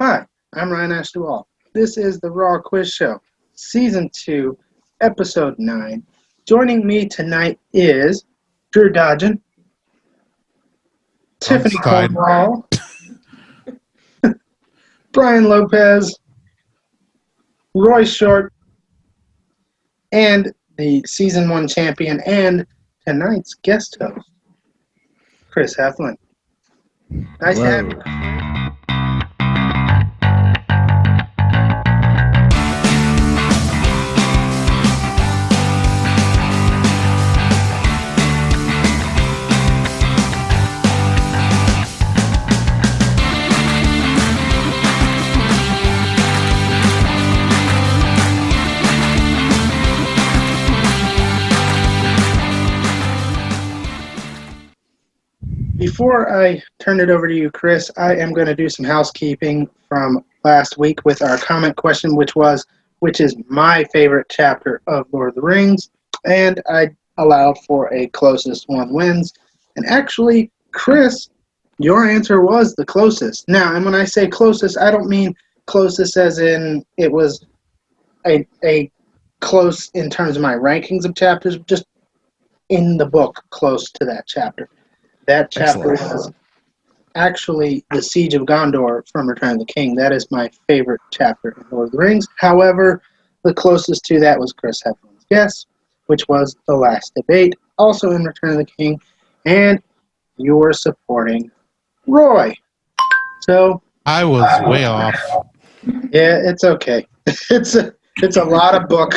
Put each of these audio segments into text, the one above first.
Hi, I'm Ryan Ashton. This is the Raw Quiz Show, Season 2, Episode 9. Joining me tonight is Drew Dodgen, Tiffany Cornwall, Brian Lopez, Roy Short, and the Season 1 champion and tonight's guest host, Chris Heflin. Nice to have you. Before I turn it over to you, Chris, I am going to do some housekeeping from last week with our comment question, which is my favorite chapter of Lord of the Rings, and I allowed for a closest one wins. And actually, Chris, your answer was the closest. Now, and when I say closest, I don't mean closest as in it was a close in terms of my rankings of chapters, just in the book close to that chapter. That chapter was actually the Siege of Gondor from Return of the King. That is my favorite chapter in Lord of the Rings. However, the closest to that was Chris Heflin's guess, which was The Last Debate, also in Return of the King, and you were supporting Roy. So I was way off. Yeah, it's okay. It's a lot of book.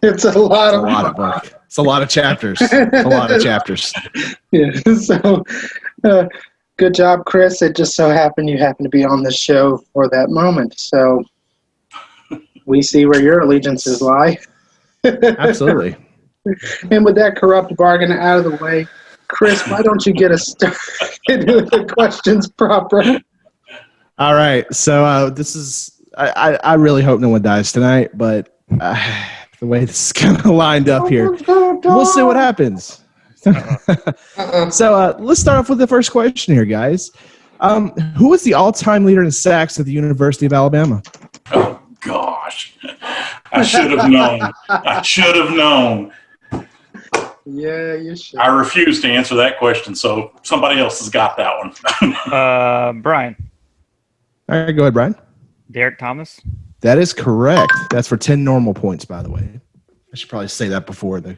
It's a lot of book. It's a lot of chapters. A lot of chapters. Yeah. So, good job, Chris. It just so happened you happened to be on the show for that moment. So, we see where your allegiances lie. Absolutely. And with that corrupt bargain out of the way, Chris, why don't you get us started with the questions proper? All right. So, this is. I really hope no one dies tonight, but. The way this is kind of lined up here. We'll see what happens. So let's start off with the first question here, guys. Who was the all-time leader in sacks at the University of Alabama? Oh, gosh. I should have known. I should have known. Yeah, you should. I refuse to answer that question, so somebody else has got that one. Brian. All right, go ahead, Brian. Derek Thomas. That is correct. That's for 10 normal points, by the way. I should probably say that before the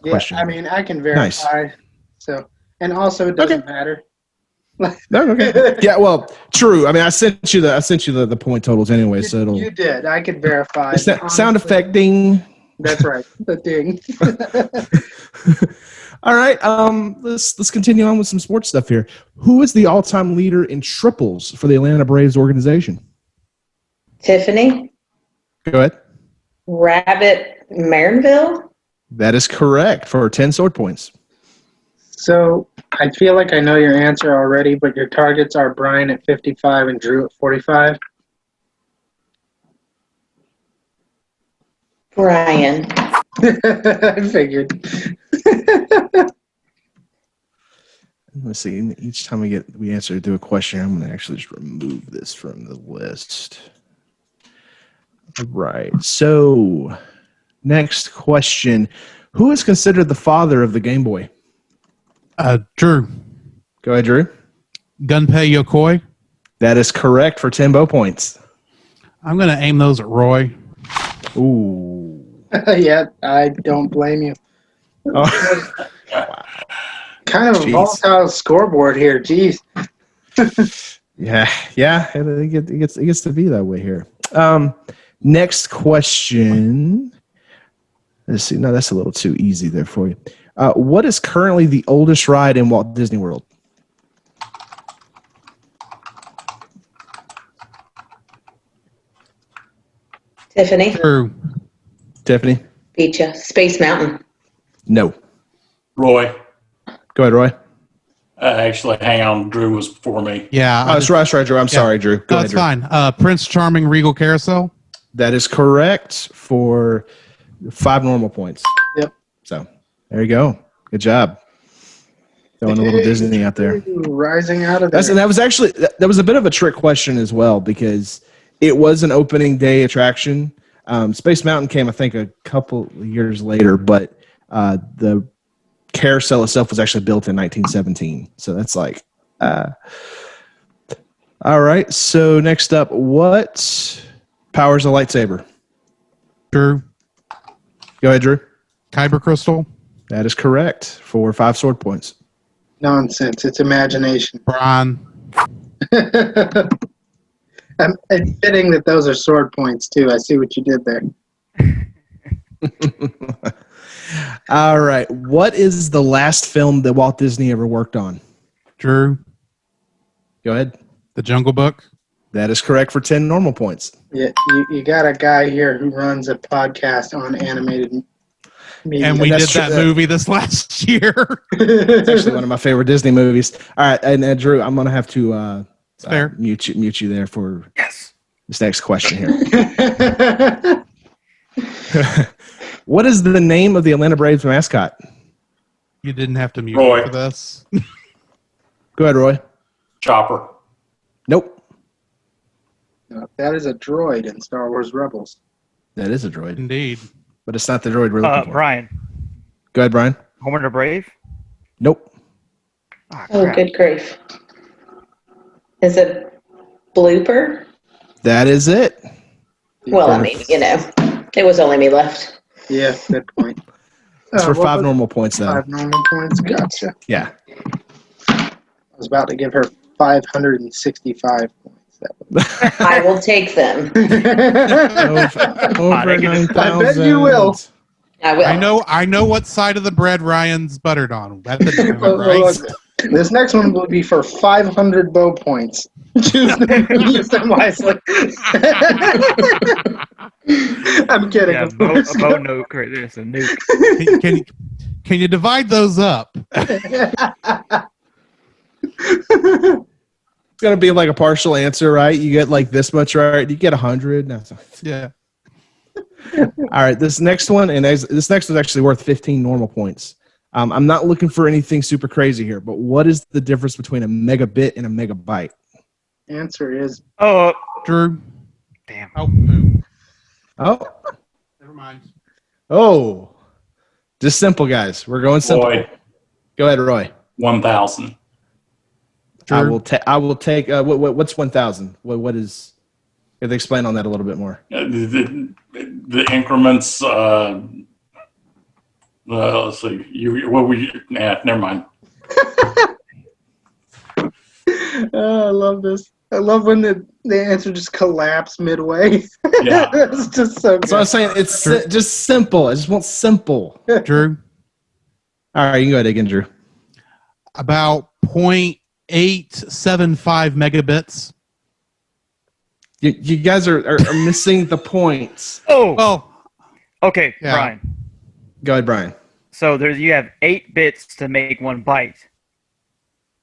question. Yeah, I mean, I can verify. Nice. So, and also it doesn't matter. No, okay. Yeah, well, true. I mean, I sent you the point totals anyway, so it'll. You did. I could verify. Sound effect ding. That's right. The ding. All right. Let's continue on with some sports stuff here. Who is the all-time leader in triples for the Atlanta Braves organization? Tiffany. Go ahead. Rabbit Marinville. That is correct for 10 sword points. So I feel like I know your answer already, but your targets are Brian at 55 and Drew at 45. Brian. I figured. Let's see. Each time we answer to a question, I'm going to actually just remove this from the list. All right. So, next question. Who is considered the father of the Game Boy? Drew. Go ahead, Drew. Gunpei Yokoi. That is correct for 10 bow points. I'm going to aim those at Roy. Ooh. Yeah, I don't blame you. Oh. Wow. Kind of a volatile scoreboard here. Jeez. Yeah. It gets to be that way here. Next question. Let's see. No, that's a little too easy there for you. What is currently the oldest ride in Walt Disney World? Tiffany. Drew. Tiffany. Beat ya. Space Mountain. No. Roy. Go ahead, Roy. Actually, hang on. Drew was before me. Yeah. That's right, Drew. I'm sorry, Drew. Go ahead, Drew. That's fine. Prince Charming Regal Carousel. That is correct for 5 normal points. Yep. So there you go. Good job. Throwing a little Disney out there. Rising out of there. That was actually that was a bit of a trick question as well because it was an opening day attraction. Space Mountain came, I think, a couple years later, but the carousel itself was actually built in 1917. So that's like, all right. So next up, what powers a lightsaber? Drew. Go ahead, Drew. Kyber crystal. That is correct for 5 sword points. Nonsense. It's imagination. Brian. I'm admitting that those are sword points, too. I see what you did there. All right. What is the last film that Walt Disney ever worked on? Drew. Go ahead. The Jungle Book. That is correct for 10 normal points. Yeah, you got a guy here who runs a podcast on animated media. And we did that's that true. movie this last year. It's actually one of my favorite Disney movies. All right, and Drew, I'm going to have to Fair. mute you there for Yes. this next question here. What is the name of the Atlanta Braves mascot? You didn't have to mute Roy. me for this. Go ahead, Roy. Chopper. Nope. No, that is a droid in Star Wars Rebels. That is a droid, Indeed. but it's not the droid we're looking for. Brian. Go ahead, Brian. Homer the Brave? Nope. Ah, Oh, crap. good grief. Is it Blooper? That is it. Well, I mean, it was only me left. Yeah, good point. It's for what 5 was it? normal points, though. 5 normal points. Gotcha. Yeah. I was about to give her 565 points. I will take them. Over they can 9,000. I bet you will. I will. I know what side of the bread Ryan's buttered on. That's the Well, right? This next one will be for 500 bow points. Use them wisely. I'm kidding. Yeah, of course. a bow nuke right there. It's a nuke. Can you divide those up? It's going to be like a partial answer, right? You get like this much right. You get 100. No, Yeah. all right, this next one, and this next one's actually worth 15 normal points. I'm not looking for anything super crazy here, but what is the difference between a megabit and a megabyte? Answer is Oh, Drew. damn. Oh, poop. Oh, Never mind. oh, just simple, guys. We're going simple. Boy. Go ahead, Roy. 1,000. I Drew. will take. What's 1,000? What is? If they explain on that a little bit more. The increments. Let's see. Never mind. I love this. I love when the answer just collapsed midway. Yeah. It's just so That's what I'm good. saying. It's Drew. just simple. I just want simple. Drew. All right, you can go ahead again, Drew. About 0.875 megabits. You guys are missing the points. Oh, Well, okay, Yeah. Brian. Go ahead, Brian. So you have 8 bits to make 1 byte.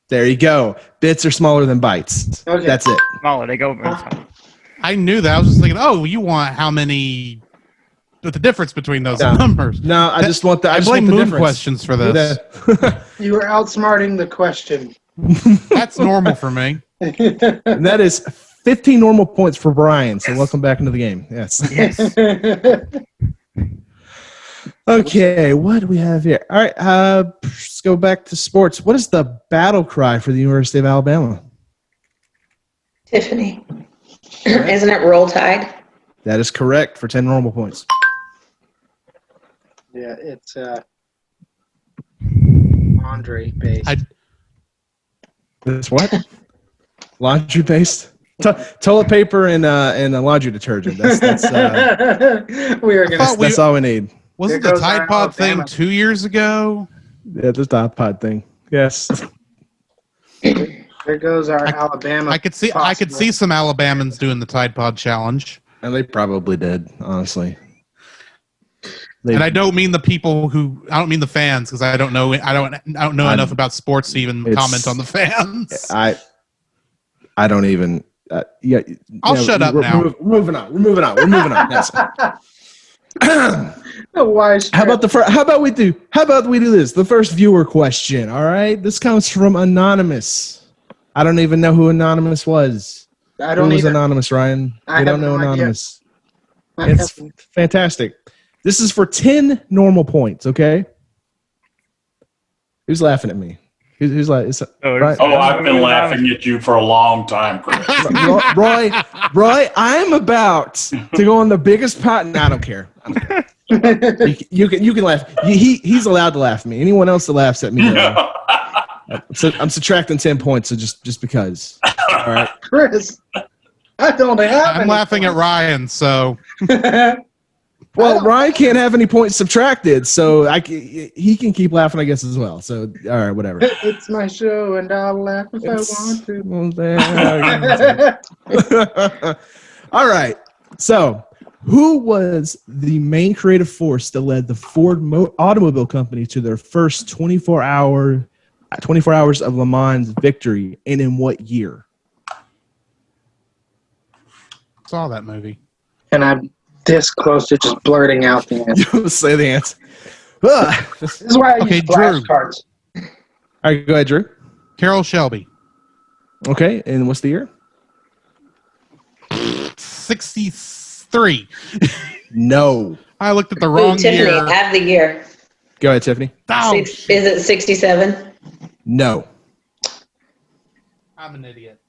There you go. Bits are smaller than bytes. Okay. That's it. Smaller, they go. I knew that. I was just thinking, oh, you want how many? The difference between those No. numbers. No, I just want the. I I just blame want the moon difference. questions for this. You were outsmarting the question. That's normal for me. And that is 15 normal points for Brian. So welcome back into the game. Yes. Yes. Okay, what do we have here? All right, let's go back to sports. What is the battle cry for the University of Alabama? Tiffany. Isn't it Roll Tide? That is correct for 10 normal points. Yeah, it's Andre based. That's what? Laundry paste? Toilet paper and laundry detergent. That's We are gonna. thought that's all we need. Wasn't There the goes our Tide Pod thing Alabama. 2 years ago? Yeah, the Tide Pod thing. Yes. There goes our Alabama. I could see possible. some Alabamans doing the Tide Pod challenge. And they probably did, honestly. They- And I don't mean the people who I don't mean the fans because I don't know enough about sports to even It's- comment on the fans. I don't even. I'll shut up now. We're moving on. We're moving on. Yes. Wise How about How about we do this? The first viewer question. All right, this comes from Anonymous. I don't even know who Anonymous was. I don't Who was either. Anonymous, Ryan? I We don't have know no idea. Anonymous. I It's have- fantastic. This is for 10 normal points. Okay. Who's laughing at me? Who's like? Right? Oh, I've been laughing at you for a long time, Chris. Roy, I'm about to go on the biggest pot. No, I don't care. You can laugh. He's allowed to laugh at me. Anyone else that laughs at me, so I'm subtracting 10 points. So just because. All right. Chris, I don't have. I'm laughing at Ryan, so Well, Ryan can't have any points subtracted, so he can keep laughing, I guess, as well. So, all right, whatever. It's my show, and I'll laugh if I want to. All right. So, who was the main creative force that led the Ford Automobile Company to their first 24 hours of Le Mans victory, and in what year? saw that movie. And I'm this close to just blurting out the answer. You say the answer. This is why I Okay, use Drew. flashcards. All right, go ahead, Drew. Carol Shelby. Okay, and what's the year? 63. No. I looked at the Ooh, wrong Tiffany, year. have the year. Go ahead, Tiffany. Oh, Is it 67? No. I'm an idiot.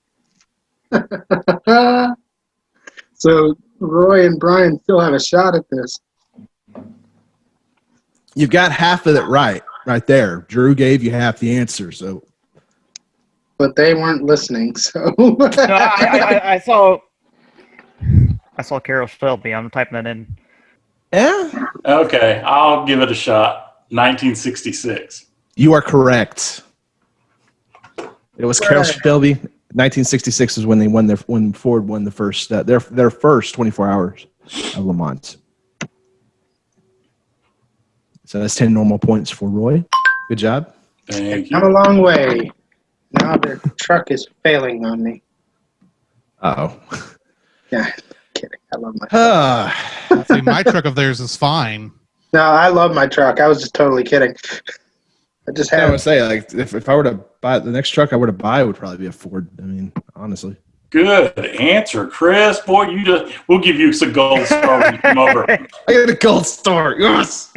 So Roy and Brian still have a shot at this. You've got half of it right there. Drew gave you half the answer, so But they weren't listening, so. No, I saw Carol Shelby. I'm typing that in. yeah, Okay, I'll give it a shot. 1966. you are correct. It was Carol Right. Shelby. 1966 is when when Ford won the first their first 24 hours of Le Mans. So that's 10 normal points for Roy. Good job. Thank I'm you. a long way. Now their truck is failing on me. Uh-oh. Yeah, kidding. I love my truck. See, my truck of theirs is fine. No, I love my truck. I was just totally kidding. I just I would had. say, like, if I were to buy the next truck I were to buy would probably be a Ford. I mean, honestly. Good answer, Chris. Boy, we'll give you some gold star when you come over. I got a gold star. Yes.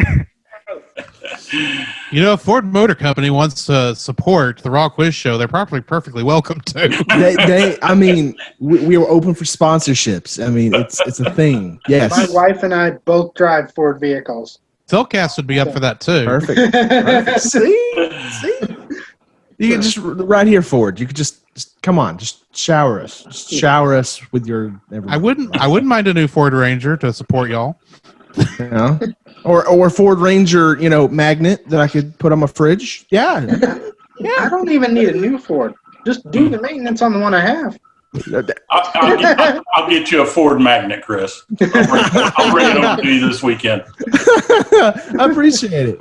You know, if Ford Motor Company wants to support the Raw Quiz Show, they're perfectly welcome to. I mean, we were open for sponsorships. I mean, it's a thing. Yes. My wife and I both drive Ford vehicles. Telcast would be up for that too. Perfect. See? You can just right here, Ford. You could just come on, just shower us. Just shower us with your. I wouldn't mind a new Ford Ranger to support y'all. You know? Or Ford Ranger, magnet that I could put on my fridge. Yeah. I don't even need a new Ford. Just do the maintenance on the one I have. I'll get you a Ford magnet, Chris. I'll bring it over to you this weekend. I appreciate it.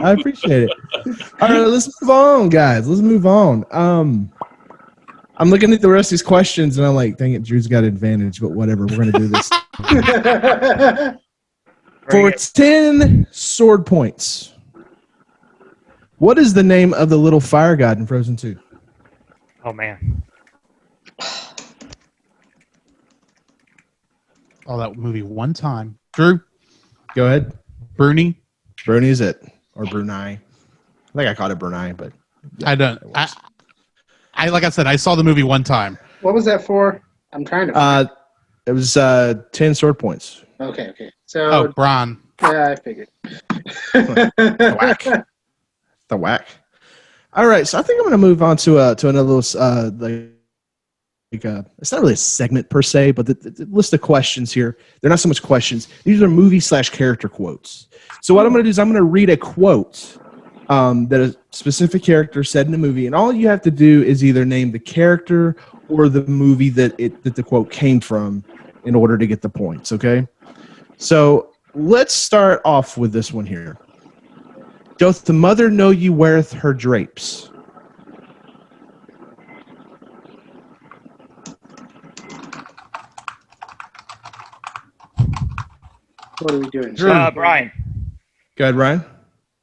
All right, let's move on, guys. Let's move on. I'm looking at the rest of these questions, and I'm like, dang it, Drew's got an advantage, but whatever. We're going to do this. For 10 sword points, what is the name of the little fire god in Frozen 2? Oh man. Oh, that movie one time. Drew, Go ahead. Bruni. Bruni is it. Or Brunei. I think I called it Brunei, but I don't. it was. I like I said, I saw the movie one time. What was that for? I'm trying to. It was 10 sword points. Okay. Oh, So, Bron. yeah, I figured. The whack. The whack. All right, so I think I'm going to move on to another little it's not really a segment per se, but the list of questions here. They're not so much questions. These are movie/character quotes. So what I'm going to do is I'm going to read a quote that a specific character said in a movie, and all you have to do is either name the character or the movie that the quote came from in order to get the points. Okay. So let's start off with this one here. Doth the mother know you weareth her drapes? What are we doing? Drew. Brian. Go ahead, Ryan.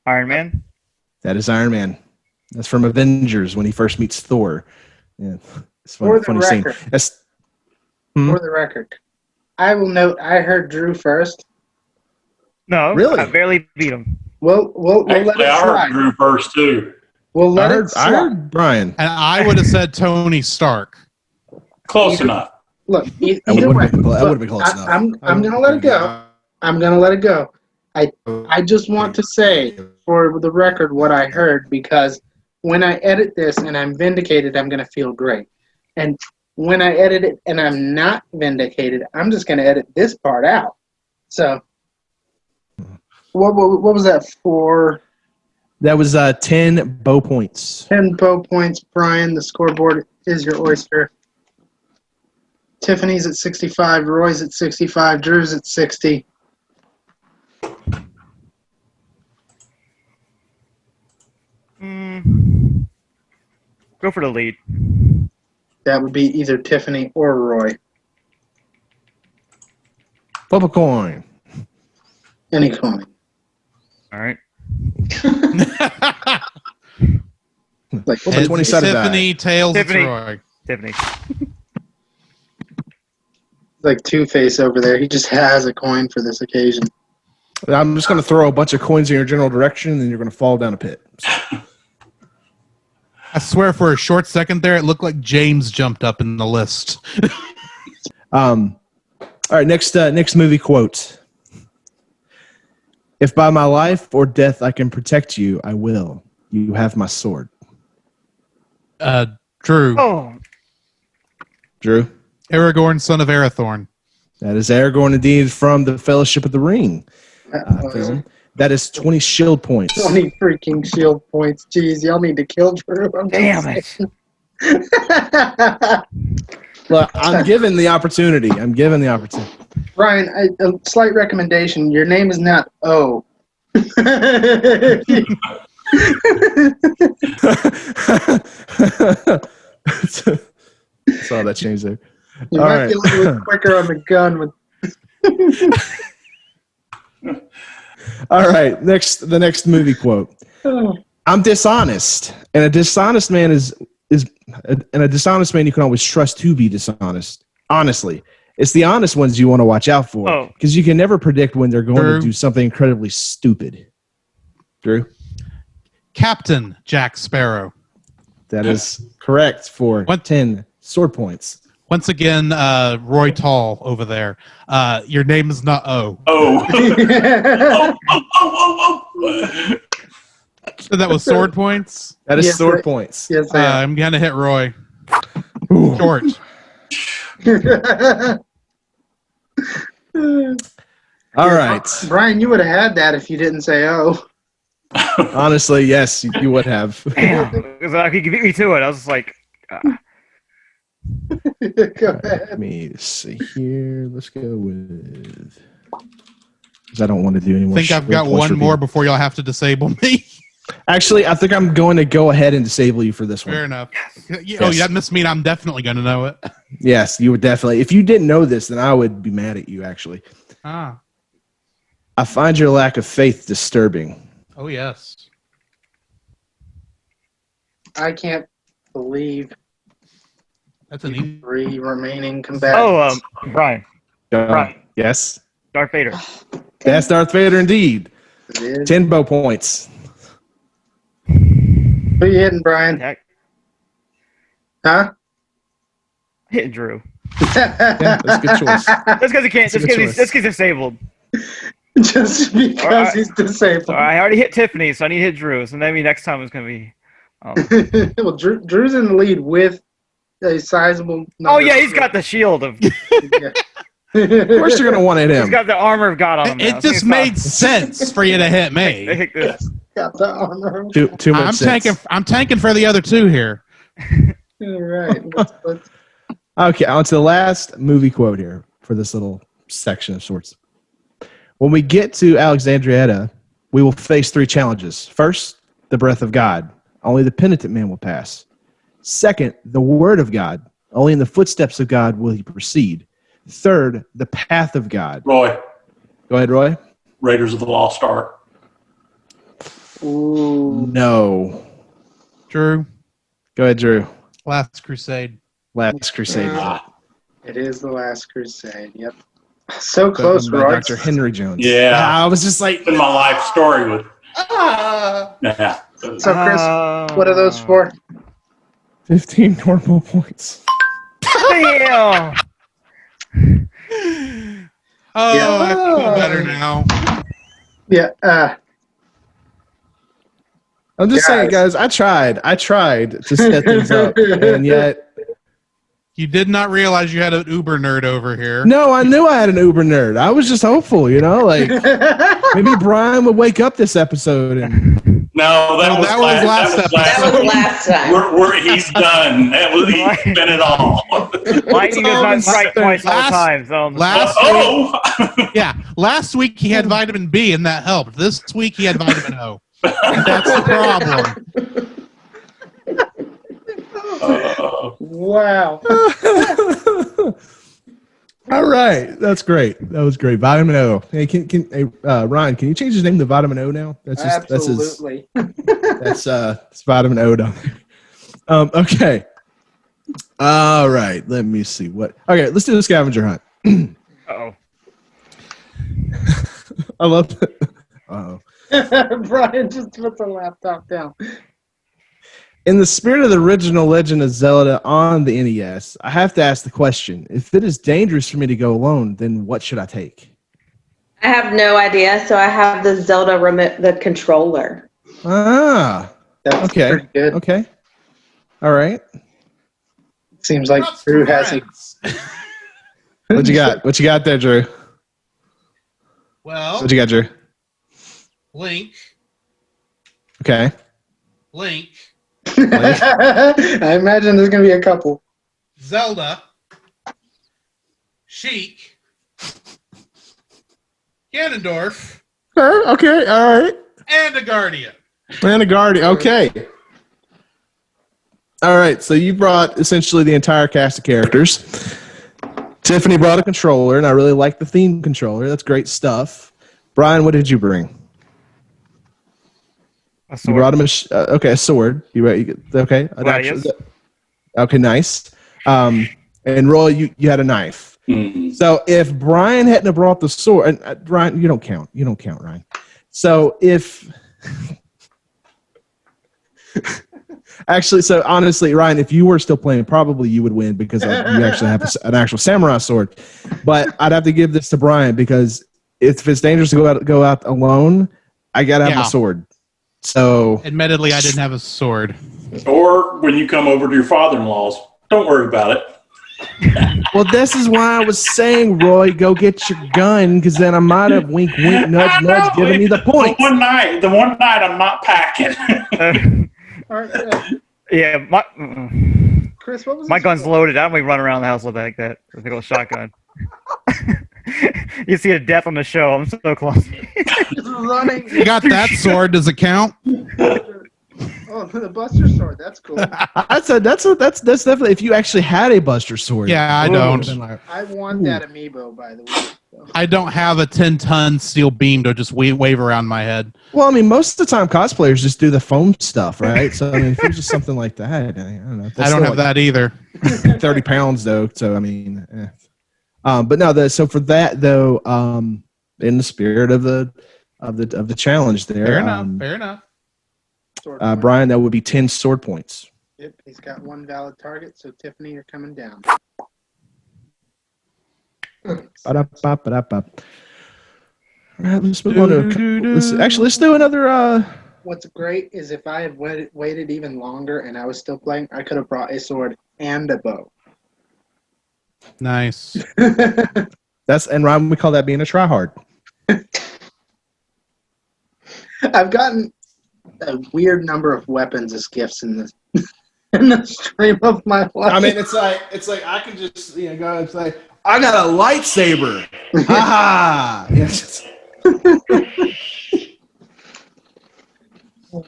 Iron Man. That is Iron Man. That's from Avengers when he first meets Thor. Yeah, it's For the funny scene. record. That's For the record, I will note I heard Drew first. No, Really? I barely beat him. We'll let Actually, it I heard slide. Drew first too. We'll let I it heard, slide. I heard Brian. And I would have said Tony Stark. Close enough. Look, That either would way, have been, look, been close enough. I'm gonna let it go. I'm gonna let it go. I just want to say for the record what I heard, because when I edit this and I'm vindicated, I'm gonna feel great. And when I edit it and I'm not vindicated, I'm just gonna edit this part out. So, what was that for? That was 10 bow points. 10 bow points, Brian. The scoreboard is your oyster. Tiffany's at 65, Roy's at 65, Drew's at 60. Go for the lead. That would be either Tiffany or Roy. Flip a coin. Any coin. All right. Like, Flip a 20-sided die. Tiffany, tails, Tiffany. Troy. Tiffany. like Two-Face over there. He just has a coin for this occasion. I'm just going to throw a bunch of coins in your general direction, and then you're going to fall down a pit. I swear for a short second there, it looked like James jumped up in the list. All right, next movie quote. If by my life or death I can protect you, I will. You have my sword. Drew. Oh, Drew? Aragorn, son of Arathorn. That is Aragorn indeed from the Fellowship of the Ring. Film. That is 20 shield points. 20 freaking shield points. Jeez, y'all need to kill Drew. damn it. Look, I'm given the opportunity. Ryan, a slight recommendation. Your name is not O. Saw that change there. You All might right. be a little quicker on the gun with. All right, the next movie quote. I'm dishonest, and a dishonest man a dishonest man you can always trust to be dishonest. Honestly, it's the honest ones you want to watch out for, because you can never predict when they're going to do something incredibly stupid. Drew? Captain Jack Sparrow. That is correct for 10 sword points. Once again, Roy Tall over there. Your name is not O. Oh. Oh. So that was sword points? That is Yes, sword points. Yes, I am. I'm going to hit Roy. Short. All right. Brian, you would have had that if you didn't say O. Honestly, yes, you would have. Damn. Because I could beat me to it. I was just like, Go ahead. Let me see here. Let's go with... Because I don't want to do any more. I think I've got one more before y'all have to disable me. Actually, I think I'm going to go ahead and disable you for this one. Fair enough. Oh, that must mean I'm definitely going to know it. Yes, you would definitely. If you didn't know this, then I would be mad at you, actually. Ah. I find your lack of faith disturbing. Oh, yes. I can't believe That's an easy. 3 remaining combatants. Brian. Right. Yes. Darth Vader. That's Darth Vader, indeed. It is. 10 bow points. Who you hitting, Brian? Heck, Huh? hitting Drew. Yeah, that's a good choice. That's because he can't. That's a That's good because he's disabled. Just because Alright. he's disabled. So I already hit Tiffany, so I need to hit Drew. So maybe next time it's going to be... Well, Drew's in the lead with a sizable number. Oh, yeah, he's got the shield of... Yeah. Of course you're going to want to hit He's him. got the armor of God on him. It just made sense for you to hit They me. hit this. Got the armor. Too much sense. I'm tanking for the other two here. All right. Let's Okay, on to the last movie quote here for this little section of sorts. When we get to Alexandrietta, we will face 3 challenges. First, the breath of God. Only the penitent man will pass. Second, the word of God. Only in the footsteps of God will he proceed. Third, the path of God. Roy, Go ahead, Roy. Raiders of the Lost Ark. Ooh. No. Drew, Go ahead, Drew. Last Crusade. Last Crusade. It is The Last Crusade. Yep. So close, By Roy. Dr. Henry Jones. Yeah. I was just like, In my life story with. ah. Yeah. So, Chris, what are those for? 15 normal points. Damn. Oh, Yeah. I feel better now. Yeah. I'm just saying, guys, I tried to set things up, and yet You did not realize you had an Uber nerd over here. no, I knew I had an Uber nerd. I was just hopeful, like maybe Brian would wake up this episode and No, that was last That was last time. He's done. He's spent it all. Lightning does not strike twice all the time. So last week he had vitamin B and that helped. This week he had vitamin O. That's the problem. Wow. all right, that's great. That was great. Vitamin O. Hey, Ryan, can you change his name to Vitamin O now? That's just Absolutely. that's it's Vitamin O down there. Okay. All right. Let me see what. Okay, let's do the scavenger hunt. Uh-oh. I love it. Uh-oh. Brian just put the laptop down. In the spirit of the original Legend of Zelda on the NES, I have to ask the question: if it is dangerous for me to go alone, then what should I take? I have no idea, so I have the Zelda the controller. Ah, That's okay, pretty good. okay, all right. Seems like Drew has a. What you got? What you got there, Drew? Well, What you got, Drew? Link. Okay. Link. I imagine there's going to be a couple. Zelda. Sheik. Ganondorf. Okay. All right. And a Guardian. And a Guardian. Okay. All right. So you brought essentially the entire cast of characters. Tiffany brought a controller, and I really like the theme controller. That's great stuff. Brian, what did you bring? A You sword. brought him a sword. You okay? Yes. Okay, nice. And Roy, you had a knife. Mhm. So if Brian hadn't have brought the sword, and Brian, you don't count. You don't count, Ryan. So if actually, so honestly, Ryan, if you were still playing, probably you would win because you actually have an actual samurai sword. But I'd have to give this to Brian because if it's dangerous to go out alone, I gotta have my sword. So Admittedly, I didn't have a sword. Or when you come over to your father-in-law's, don't worry about it. well, this is why I was saying, Roy, go get your gun, because then I might have wink, nudge, giving me the point. The one night I'm not packing. All right, Yeah, Chris, what was my this gun's for? loaded. I don't even run around the house like that with a big old shotgun. You see a death on the show. I'm so close. Just running. You got that sword. Does it count? Oh, the Buster Sword. That's cool. I said that's definitely if you actually had a Buster sword. Yeah, I don't. I want that amiibo, by the way. So. I don't have a 10-ton steel beam to just wave around my head. Well, I mean, most of the time cosplayers just do the foam stuff, right? So I mean, if it's just something like that, I don't know. I don't have that either. 30 pounds though, so I mean. But no, so for that though, in the spirit of the challenge there, Fair enough. Brian, that would be 10 sword points. Yep, he's got one valid target. So Tiffany, you're coming down. Ba-da-ba-ba-da-ba. All right, let's move on to. Let's do another. What's great is if I had waited even longer and I was still playing, I could have brought a sword and a bow. Nice. And Ryan, we call that being a tryhard. I've gotten a weird number of weapons as gifts in this in the stream of my life. I mean, it's like I can just go and say, I got a lightsaber. Ha yes.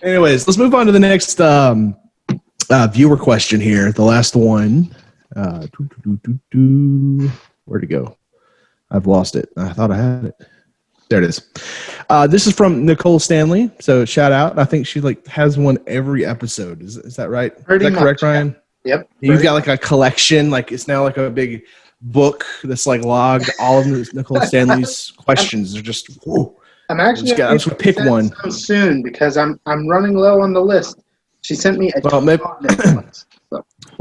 Anyways, let's move on to the next viewer question here. The last one. Where'd it go? I've lost it. I thought I had it. There it is. This is from Nicole Stanley. So shout out. I think she has one every episode. Is that right? Pretty is that correct, much, yeah. Ryan? Yep. You've got a collection. It's now a big book that's logged. All of Nicole Stanley's questions are just. Whoa. I'm actually I'm just gonna pick one some soon because I'm running low on the list. She sent me a well,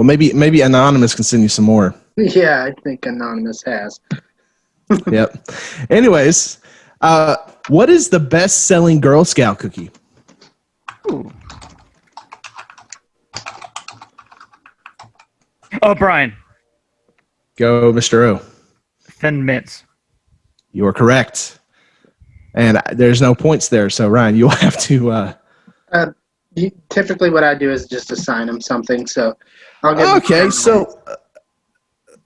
maybe Anonymous can send you some more. Yeah, I think Anonymous has. Yep. Anyways, what is the best-selling Girl Scout cookie? Ooh. Oh, Brian. Go, Mr. O. Thin Mints. You are correct. And there's no points there, so Ryan, you'll have to. Typically, what I do is just assign them something. So I'll give. Okay, so.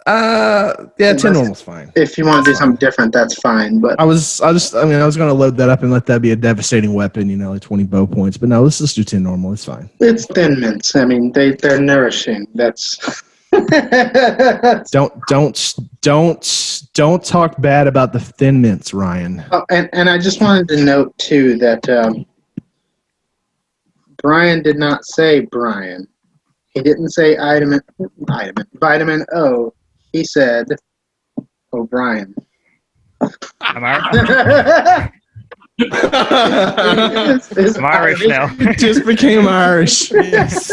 Yeah, 10 normal's fine. If you want to do something different, that's fine. But I was going to load that up and let that be a devastating weapon, 20 bow points. But no, let's just do 10 normal. It's fine. It's Thin Mints. I mean, they're nourishing. That's. Don't talk bad about the Thin Mints, Ryan. Oh, and I just wanted to note too that Brian did not say Brian. He didn't say vitamin O. He said O'Brien. I'm Irish now. It just became Irish. Yes.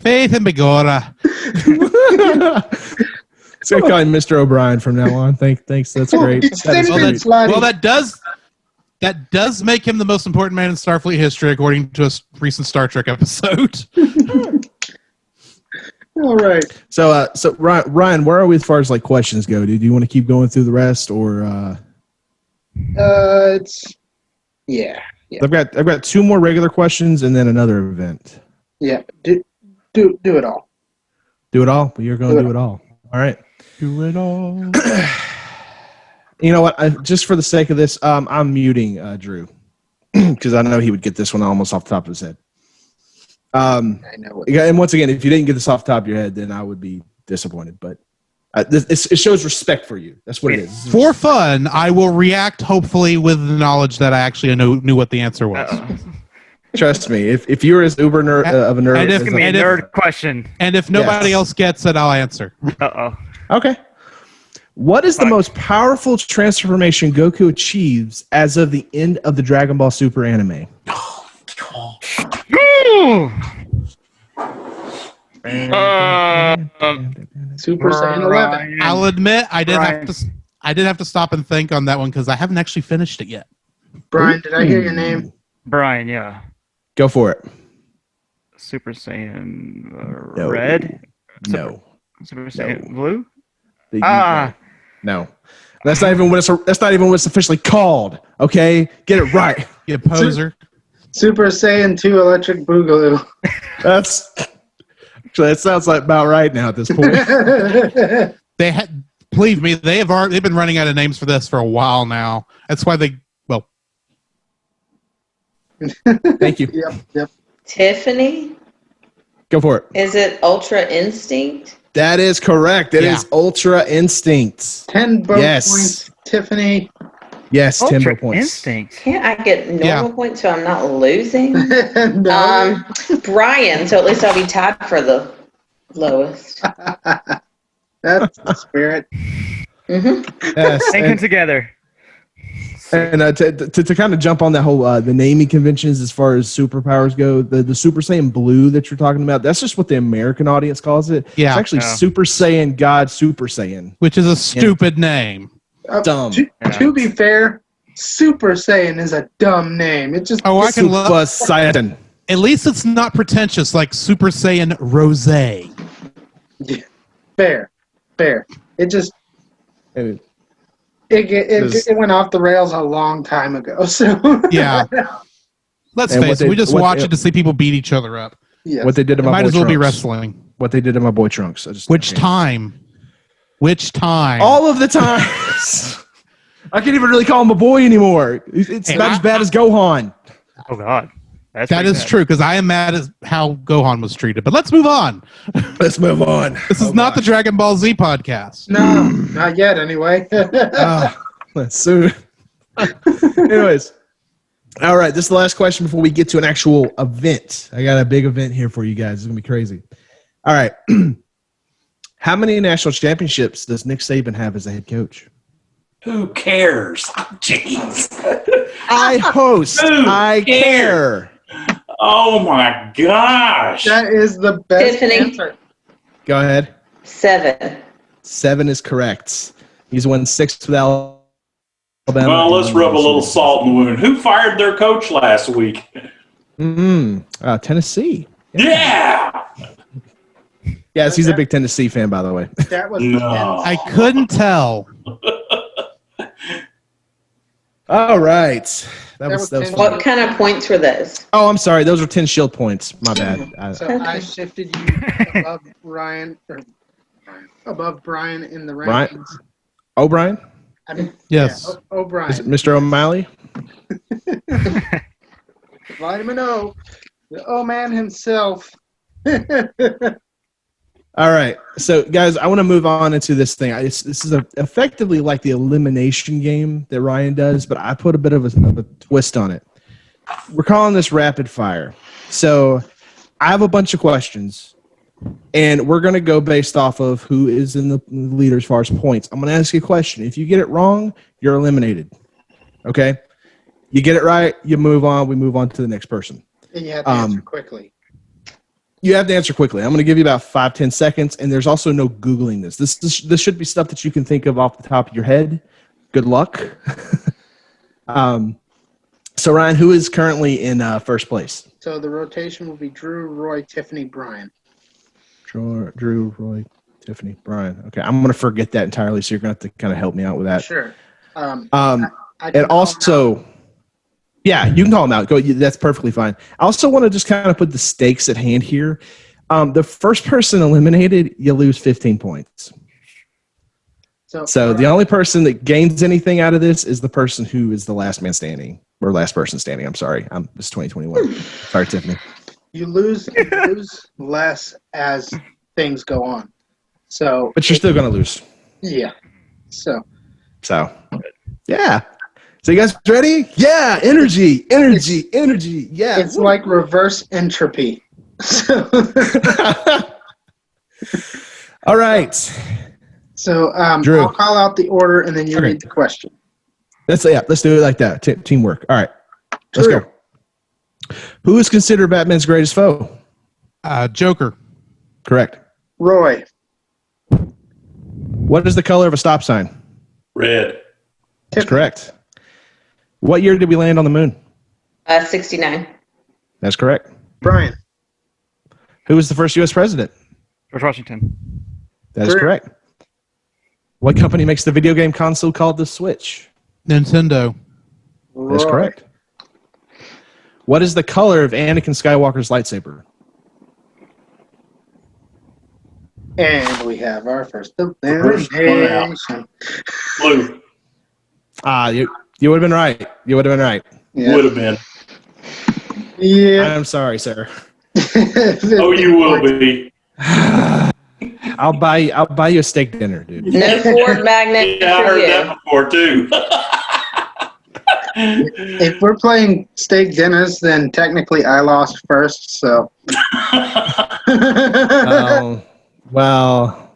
Faith and Begora. So call him Mr. O'Brien from now on. Thanks. That's great. That does make him the most important man in Starfleet history, according to a recent Star Trek episode. All right. So Ryan, where are we as far as questions go? Do you want to keep going through the rest, or? It's yeah. I've got 2 more regular questions and then another event. Yeah. Do it all. Do it all? But you're going to do it all. All right. Do it all. You know what? Just for the sake of this, I'm muting Drew because I know he would get this one almost off the top of his head. I know. And once again, if you didn't get this off the top of your head, then I would be disappointed. But it shows respect for you. That's what it is. For fun, I will react hopefully with the knowledge that I actually knew what the answer was. Trust me, if you're as uber nerd of a nerd, And if- It's gonna be a nerd question. And if nobody else gets it, I'll answer. Okay. What is the most powerful transformation Goku achieves as of the end of the Dragon Ball Super anime? Super Saiyan 11. I'll admit I did have to stop and think on that one because I haven't actually finished it yet. Brian, did I hear your name? Brian, yeah. Go for it. Super Saiyan No. Red? No. Super Saiyan Blue? No. That's not even what it's officially called. Okay, get it right. You poser. Super Saiyan 2 Electric Boogaloo. That sounds like about right now at this point. Believe me, they've been running out of names for this for a while now. That's why Thank you. Yep. Tiffany? Go for it. Is it Ultra Instinct? That is correct. It is Ultra Instinct. 10 bow points, Tiffany. Yes, 10 Ultra points. Instinct. Can't I get normal points so I'm not losing? No. Brian, so at least I'll be tied for the lowest. That's the spirit. Yes, Thinking together. and to kind of jump on that whole the naming conventions as far as superpowers go, the Super Saiyan Blue that you're talking about, that's just what the American audience calls it. Yeah. It's actually Super Saiyan God Super Saiyan. which is a stupid name. Dumb. To be fair, Super Saiyan is a dumb name. It just I can Super Saiyan. At least it's not pretentious like Super Saiyan Rose. fair. It just And it went off the rails a long time ago. So Yeah. Let's And face it, we just watch it to see people beat each other up. yes. what they did to It my might boy as well be Trunks. wrestling. What they did to my boy Trunks. Which time? All of the times. I can't even really call him a boy anymore. It's not as bad as Gohan. Oh, God. That pretty is bad. true, because I am mad at how Gohan was treated. But let's move on. Let's move on. This is not the Dragon Ball Z podcast. No, not yet anyway. Soon. Anyways. All right. This is the last question before we get to an actual event. I got a big event here for you guys. It's going to be crazy. All right. How many national championships does Nick Saban have as a head coach? Who cares? Jeez. I host. Who I care. Oh my gosh. That is the best Tiffany. answer. Go ahead. 7. 7 is correct. He's won 6 with Alabama. Well, let's rub a little salt in the wound. Who fired their coach last week? Tennessee. Yeah. Yes, he's a big Tennessee fan, by the way. That was No. I couldn't tell. All right. That was was fun. What kind of points were those? Oh, I'm sorry. Those were 10 shield points. My bad. So I shifted you above Ryan, or above Brian in the Brian? rankings. O'Brien? I mean, Yes. yeah, O'Brien. Is it Mr. O'Malley? Vitamin O. The O man himself. All right. So, guys, I want to move on into this thing. This is effectively like the elimination game that Ryan does, but I put a bit of a twist on it. We're calling this rapid fire. So I have a bunch of questions, and we're going to go based off of who is in the leader as far as points. I'm going to ask you a question. If you get it wrong, you're eliminated. Okay? You get it right, you move on. We move on to the next person. And you have to answer quickly. You have to answer quickly. I'm going to give you about 5-10 seconds, and there's also no Googling this. This should be stuff that you can think of off the top of your head. Good luck. So, Ryan, who is currently in first place? So the rotation will be Drew, Roy, Tiffany, Brian. Drew, Roy, Tiffany, Brian. Okay, I'm going to forget that entirely, so you're going to have to kind of help me out with that. Sure. I can And call them out. also, yeah, you can call them out. Go. That's perfectly fine. I also want to just kind of put the stakes at hand here. The first person eliminated, you lose 15 points. So the only person that gains anything out of this is the person who is the last man standing, or last person standing. I'm sorry. It's 2021. Sorry, Tiffany. You lose less as things go on. So, But you're still going to lose. yeah. So Yeah. So you guys ready? Yeah. Energy. Yeah. it's like reverse entropy. So, All right. Drew. Drew. I'll call out the order and then you Okay. read the question. Let's do it like that. Teamwork. All right. Let's Drew. go. Who is considered Batman's greatest foe? Joker. Correct. Roy. What is the color of a stop sign? Red. That's correct. What year did we land on the moon? 69. That's correct. Brian. Who was the first U.S. president? George Washington. That is Drew. correct. What company makes the video game console called the Switch? Nintendo. That's Roy. correct. What is the color of Anakin Skywalker's lightsaber? And we have our first First one out. elimination. Blue. You would have been right. Yeah. Would have been. Yeah. I'm sorry, sir. Oh, you will be. I'll buy you a steak dinner, dude. No Ford magnet Yeah, I for heard you. that before too. If we're playing steak dinners, then technically I lost first. So. Well,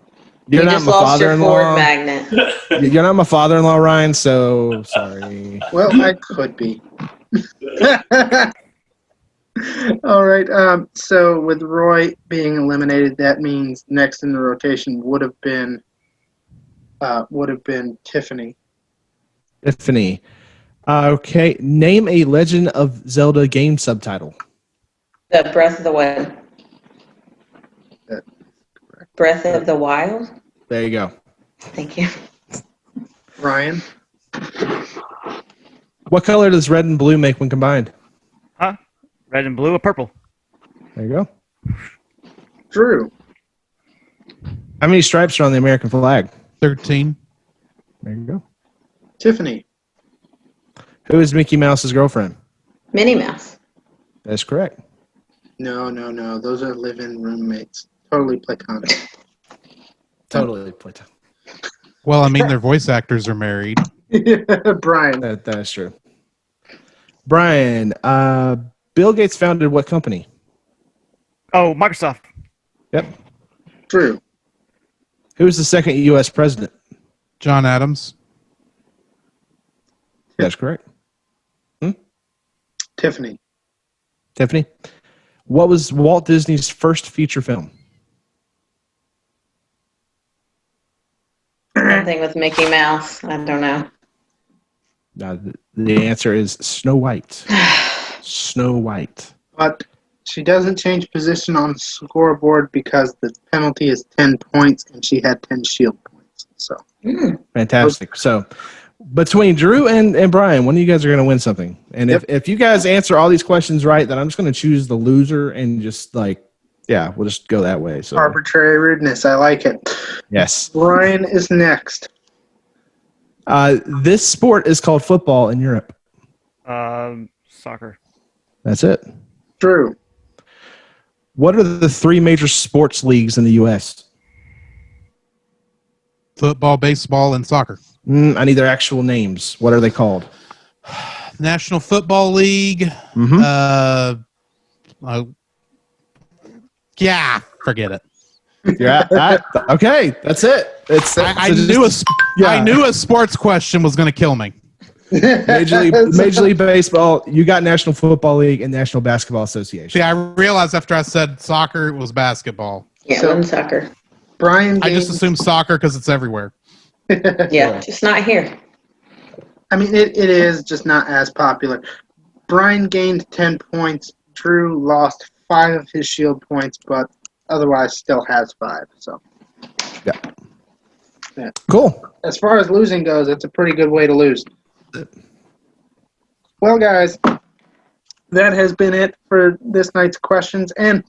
you're You not just my lost your Ford father-in-law. magnet. You're not my father-in-law, Ryan. So sorry. Well, I could be. All right. So with Roy being eliminated, that means next in the rotation would have been Tiffany. Tiffany. Okay. Name a Legend of Zelda game subtitle. The Breath of the Wild. That- Breath of the Wild? There you go. Thank you. Ryan. What color does red and blue make when combined? Huh? Red and blue or purple? There you go. Drew. How many stripes are on the American flag? 13. There you go. Tiffany. Who is Mickey Mouse's girlfriend? Minnie Mouse. That's correct. No. Those are live-in roommates. Totally platonic. Totally. Plato. Well, I mean, their voice actors are married. Brian. That is true. Brian, Bill Gates founded what company? Oh, Microsoft. Yep. True. Who was the second U.S. president? John Adams. That's correct. Tiffany. Tiffany, what was Walt Disney's first feature film? Something with Mickey Mouse. I don't know. The answer is Snow White. Snow White. But she doesn't change position on the scoreboard because the penalty is 10 points and she had 10 shield points. So Fantastic. So between Drew and Brian, one of you guys are going to win something. And if you guys answer all these questions right, then I'm just going to choose the loser and just we'll just go that way. So arbitrary rudeness. I like it. yes. Brian is next. This sport is called football in Europe. Soccer. That's it. True. What are the three major sports leagues in the U.S.? Football, baseball, and soccer. I need their actual names. What are they called? National Football League. Mm-hmm. Yeah, forget it. Okay, that's it. I knew a sports question was going to kill me. Major League Baseball. You got National Football League and National Basketball Association. See, I realized after I said soccer, it was basketball. Yeah, So- one sucker. Brian. I just assumed soccer because it's everywhere. Yeah, just not here. I mean, it is just not as popular. Brian gained 10 points. Drew lost 5 of his shield points, but otherwise still has 5. So, Cool. as far as losing goes, it's a pretty good way to lose. Well, guys, that has been it for this night's questions, and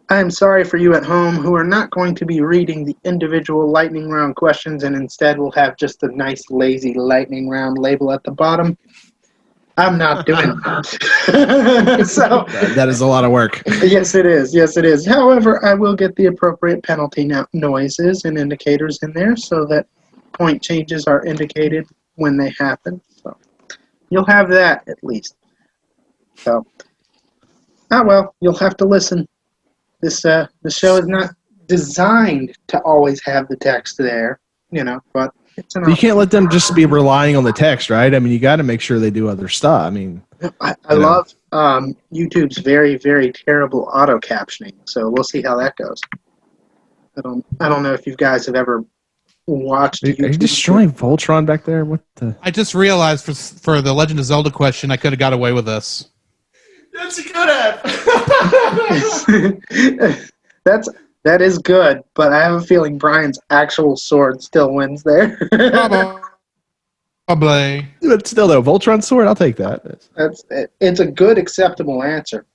I am sorry for you at home who are not going to be reading the individual lightning round questions and instead will have just a nice, lazy lightning round label at the bottom. I'm not doing that. So, That is a lot of work. yes, it is. Yes, it is. However, I will get the appropriate penalty noises and indicators in there so that point changes are indicated when they happen. So you'll have that at least. So, well, you'll have to listen. The show is not designed to always have the text there, but it's an You can't let them just be relying on the text, right? I mean, you got to make sure they do other stuff. I mean, I love YouTube's very, very terrible auto captioning. So we'll see how that goes. I don't know if you guys have ever watched. are you YouTube. destroying Voltron back there? What the? I just realized for the Legend of Zelda question, I could have got away with this. That's a good app. That is good, but I have a feeling Brian's actual sword still wins there. Probably. But still, though, Voltron sword, I'll take that. It's a good, acceptable answer.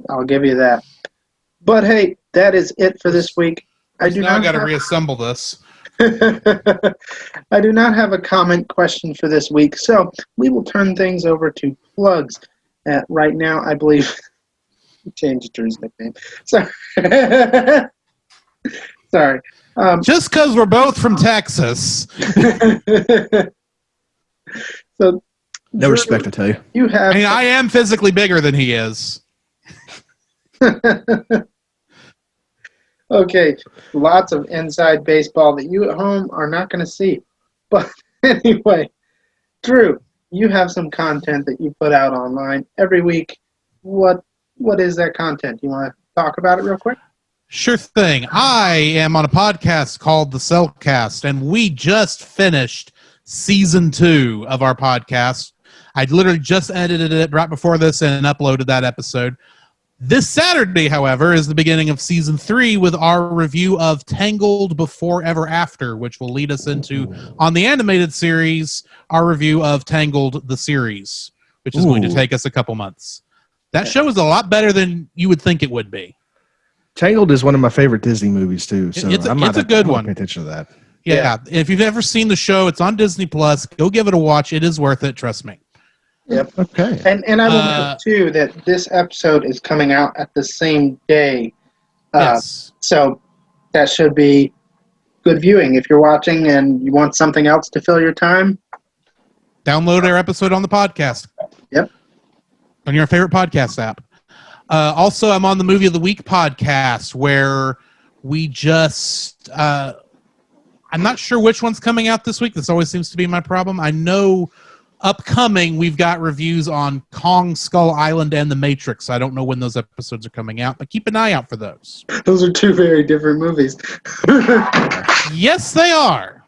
I'll give you that. But hey, that is it for this week. I got to reassemble this. I do not have a comment question for this week, so we will turn things over to plugs. Right now, I believe changed Drew's nickname. Sorry. Sorry. Just because we're both from Texas. So, No respect, I tell you. You have. I am physically bigger than he is. Okay, lots of inside baseball that you at home are not going to see. But anyway, Drew, you have some content that you put out online every week. What is that content? You want to talk about it real quick? Sure thing. I am on a podcast called The Cellcast, and we just finished season 2 of our podcast. I literally just edited it right before this and uploaded that episode. This Saturday, however, is the beginning of season 3 with our review of Tangled Before Ever After, which will lead us into, on the animated series, our review of Tangled the series, which is going to take us a couple months. That show is a lot better than you would think it would be. Tangled is one of my favorite Disney movies, too. So It's a good one. Pay attention to that. Yeah. If you've ever seen the show, it's on Disney Plus. Go give it a watch. It is worth it. Trust me. Yep. Okay. And I will note, too, that this episode is coming out at the same day. Yes. So that should be good viewing. If you're watching and you want something else to fill your time, Download our episode on the podcast. Yep. On your favorite podcast app. Also, I'm on the Movie of the Week podcast where we just... I'm not sure which one's coming out this week. This always seems to be my problem. I know upcoming we've got reviews on Kong Skull Island and The Matrix. I don't know when those episodes are coming out, but keep an eye out for those. Those are two very different movies. Yes, they are.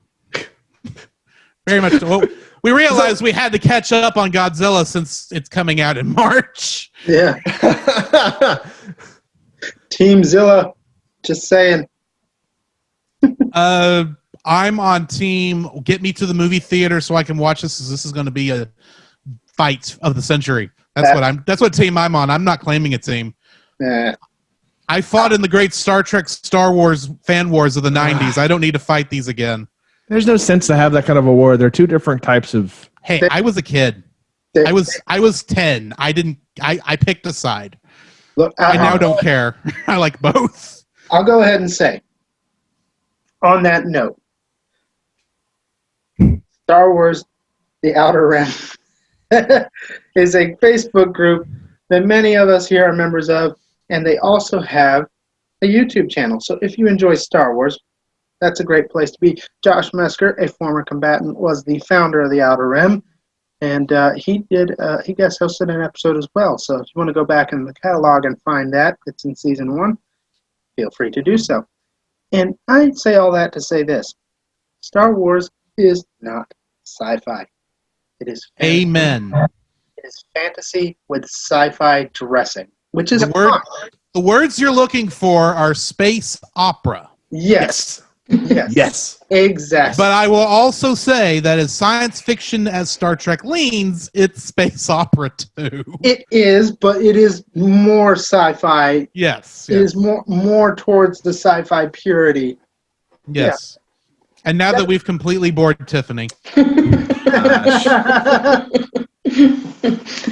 Very much. Well, we realized we had to catch up on Godzilla since it's coming out in March. Yeah. Team Zilla. Just saying. I'm on team get me to the movie theater so I can watch this. This is going to be a fight of the century. That's what team I'm on. I'm not claiming a team. I fought in the great Star Trek Star Wars fan wars of the 90s. I don't need to fight these again. There's no sense to have that kind of a war. They're two different types of... Hey, I was a kid. I was 10. I picked a side. Look, I now don't care. I like both. I'll go ahead and say, on that note, Star Wars The Outer Rim is a Facebook group that many of us here are members of, and they also have a YouTube channel. So if you enjoy Star Wars, that's a great place to be. Josh Mesker, a former combatant, was the founder of The Outer Rim, and he guest hosted an episode as well. So if you want to go back in the catalog and find that, it's in season 1, feel free to do so. And I say all that to say this. Star Wars is not sci-fi. It is fantasy. Amen. It is fantasy with sci-fi dressing, which is the words you're looking for are space opera. Yes. Yes. Yes. Exactly. But I will also say that as science fiction as Star Trek leans, it's space opera too. It is, but it is more sci-fi. Yes. It is more towards the sci-fi purity. Yes. And now that we've completely bored Tiffany. I'm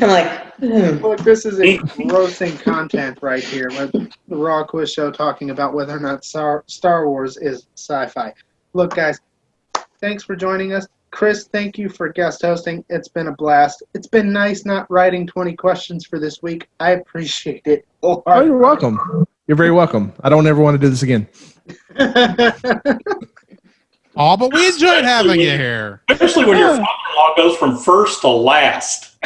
like, Look, this is engrossing content right here. With the Raw Quiz Show talking about whether or not Star Wars is sci-fi. Look, guys, thanks for joining us. Chris, thank you for guest hosting. It's been a blast. It's been nice not writing 20 questions for this week. I appreciate it. Oh, you're welcome. You're very welcome. I don't ever want to do this again. Oh, but we enjoyed having you here. Especially when your father-in-law goes from first to last.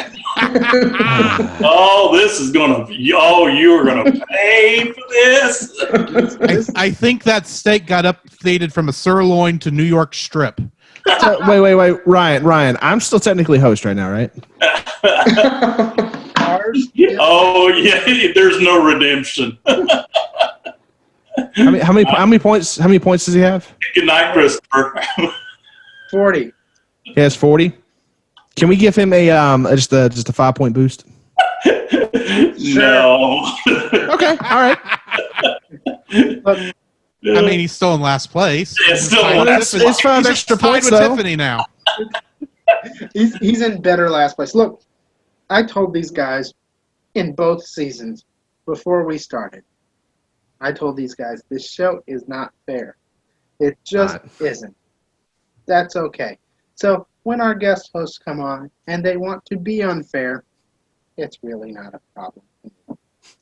Oh, this is going to be... Oh, you're going to pay for this? I think that steak got updated from a sirloin to New York strip. So, wait. Ryan, I'm still technically host right now, right? Oh, yeah, there's no redemption. How many points does he have? Good night, Christopher. 40. He has 40. Can we give him a just a 5-point boost? No. Okay, all right. But, I mean, he's still in last place. It's still It's 5 extra points with though. Tiffany now. he's in better last place. Look, I told these guys in both seasons before we started, I told these guys, this show is not fair. It just isn't. That's okay. So when our guest hosts come on and they want to be unfair, it's really not a problem.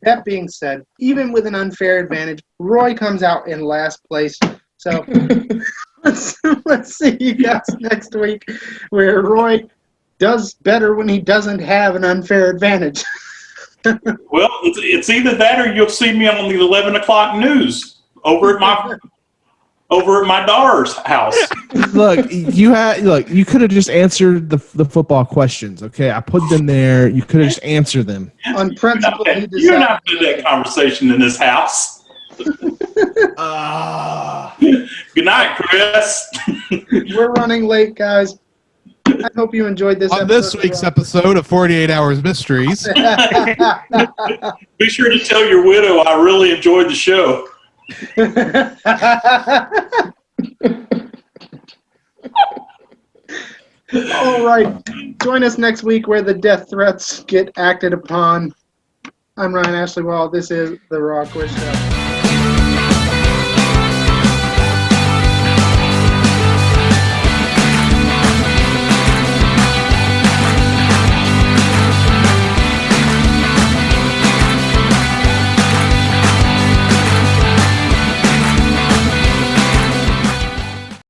That being said, even with an unfair advantage, Roy comes out in last place. So let's see you guys next week where Roy does better when he doesn't have an unfair advantage. Well, it's either that or you'll see me on the 11 o'clock news over at my daughter's house. Look, you could have just answered the football questions. Okay, I put them there. You could have just answered them. On principle, You're not in that conversation in this house. Good night, Chris. We're running late, guys. I hope you enjoyed this On episode. this week's episode of 48 Hours Mysteries. Be sure to tell your widow I really enjoyed the show. All right. Join us next week where the death threats get acted upon. I'm Ryan Ashley Wall. This is the Raw Quiz Show.